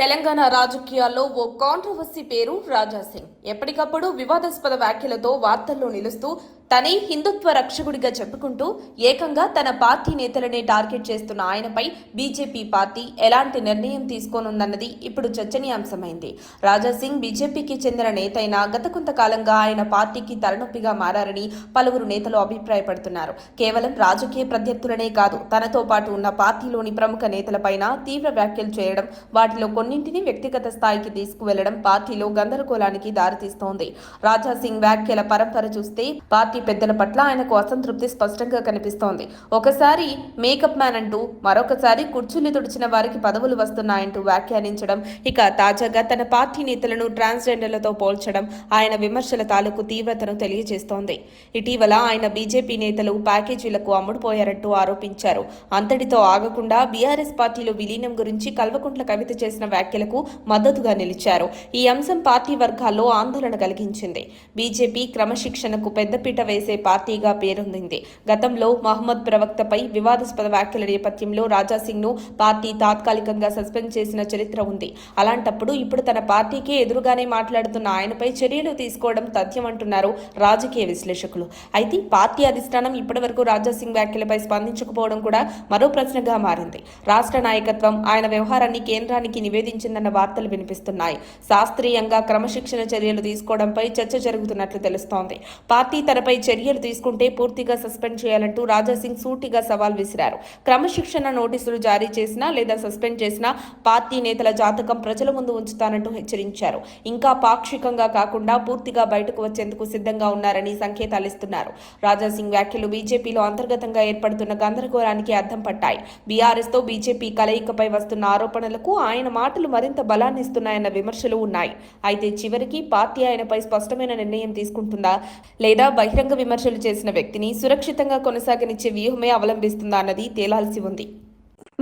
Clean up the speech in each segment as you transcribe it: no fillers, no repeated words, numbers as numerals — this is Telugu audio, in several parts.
తెలంగాణ రాజకీయాల్లో ఓ కాంట్రవర్సీ పేరు రాజా సింగ్. ఎప్పటికప్పుడు వివాదాస్పద వ్యాఖ్యలతో వార్తల్లో నిలుస్తూ తనే హిందుత్వ రక్షకుడిగా చెప్పుకుంటూ ఏకంగా తన పార్టీ నేతలనే టార్గెట్ చేస్తున్న ఆయనపై బీజేపీ పార్టీ ఎలాంటి నిర్ణయం తీసుకోనుందన్నది ఇప్పుడు చర్చనీయాంశమైంది. రాజా సింగ్ బీజేపీకి చెందిన నేత అయినా గత కొంతకాలంగా ఆయన పార్టీకి తలనొప్పిగా మారని పలువురు నేతలు అభిప్రాయపడుతున్నారు. కేవలం రాజకీయ ప్రత్యర్థులనే కాదు, తనతో పాటు ఉన్న పార్టీలోని ప్రముఖ నేతలపైన తీవ్ర వ్యాఖ్యలు చేయడం, వాటిలో కొన్నింటిని వ్యక్తిగత స్థాయికి తీసుకువెళ్లడం పార్టీలో గందరగోళానికి దారితీస్తోంది. రాజా సింగ్ వ్యాఖ్యల పరంపర చూస్తే పార్టీ పెద్దల పట్ల ఆయనకు అసంతృప్తి స్పష్టంగా కనిపిస్తోంది. ఒకసారి మేకప్ మ్యాన్ అంటూ, మరొకసారి కుర్చీలు తుడిచిన వారికి పదవులు వస్తున్నాయంటూ వ్యాఖ్యానించడం, ఇక తాజాగా తన పార్టీ నేతలను ట్రాన్స్జెండర్లతో పోల్చడం ఆయన విమర్శల తాలూకు తీవ్రతను తెలియజేస్తోంది. ఇటీవల ఆయన బీజేపీ నేతలు ప్యాకేజీలకు అమ్ముడుపోయారంటూ ఆరోపించారు. అంతటితో ఆగకుండా బీఆర్ఎస్ పార్టీలో విలీనం గురించి కల్వకుంట్ల కవిత చేసిన వ్యాఖ్యలకు మద్దతుగా నిలిచారు. ఈ అంశం పార్టీ వర్గాల్లో ఆందోళన కలిగించింది. బీజేపీ క్రమశిక్షణకు పెద్దపీట వేసే పార్టీగా పేరొందింది. గతంలో మహమ్మద్ ప్రవక్తపై వివాదాస్పద వ్యాఖ్యల నేపథ్యంలో రాజా సింగ్ ను పార్టీ తాత్కాలికంగా సస్పెండ్ చేసిన చరిత్ర ఉంది. అలాంటప్పుడు ఇప్పుడు తన పార్టీకే ఎదురుగానే మాట్లాడుతున్న ఆయనపై చర్యలు తీసుకోవడం తథ్యమంటున్నారు రాజకీయ విశ్లేషకులు. అయితే పార్టీ అధిష్టానం ఇప్పటివరకు రాజా సింగ్ వ్యాఖ్యలపై స్పందించకపోవడం కూడా మరో ప్రశ్నగా మారింది. రాష్ట్ర నాయకత్వం ఆయన వ్యవహారాన్ని కేంద్రానికి నివేదించిందన్న వార్తలు వినిపిస్తున్నాయి. శాస్త్రీయంగా క్రమశిక్షణ చర్యలు తీసుకోవడంపై చర్చ జరుగుతున్నట్లు తెలుస్తోంది. పార్టీ తనపై చర్యలు తీసుకుంటే పూర్తిగా సస్పెండ్ చేయాలంటూ రాజా సింగ్ సూటిగా సవాల్ విసిరారు. క్రమశిక్షణ నోటీసులు జారీ చేసినా లేదా సస్పెండ్ చేసినా పార్టీ నేతల జాతకం ప్రజల ముందు ఉంచుతానంటూ హెచ్చరించారు. ఇంకా పాక్షికంగా కాకుండా పూర్తిగా బయటకు వచ్చేందుకు సిద్ధంగా ఉన్నారని సంకేతాలిస్తున్నారు. రాజా సింగ్ వ్యాఖ్యలు బీజేపీలో అంతర్గతంగా ఏర్పడుతున్న గందరగోళానికి అద్దం పట్టాయి. బీఆర్ఎస్ తో బీజేపీ కలయికపై వస్తున్న ఆరోపణలకు ఆయన మాటలు మరింత బలాన్నిస్తున్నాయన్న విమర్శలు ఉన్నాయి. అయితే చివరికి పార్టీ ఆయనపై స్పష్టమైన నిర్ణయం తీసుకుంటుందా లేదా బహిరంగ విమర్శలు చేసిన వ్యక్తిని సురక్షితంగా కొనసాగనిచ్చే వ్యూహమే అవలంబిస్తుందా అన్నది తేలాల్సి ఉంది.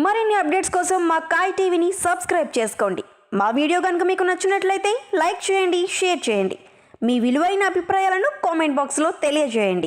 మరిన్ని అప్డేట్స్ కోసం మా కాయ్ టీవీని సబ్స్క్రైబ్ చేసుకోండి. మా వీడియో కనుక మీకు నచ్చినట్లయితే లైక్ చేయండి, షేర్ చేయండి. మీ విలువైన అభిప్రాయాలను కామెంట్ బాక్స్లో తెలియజేయండి.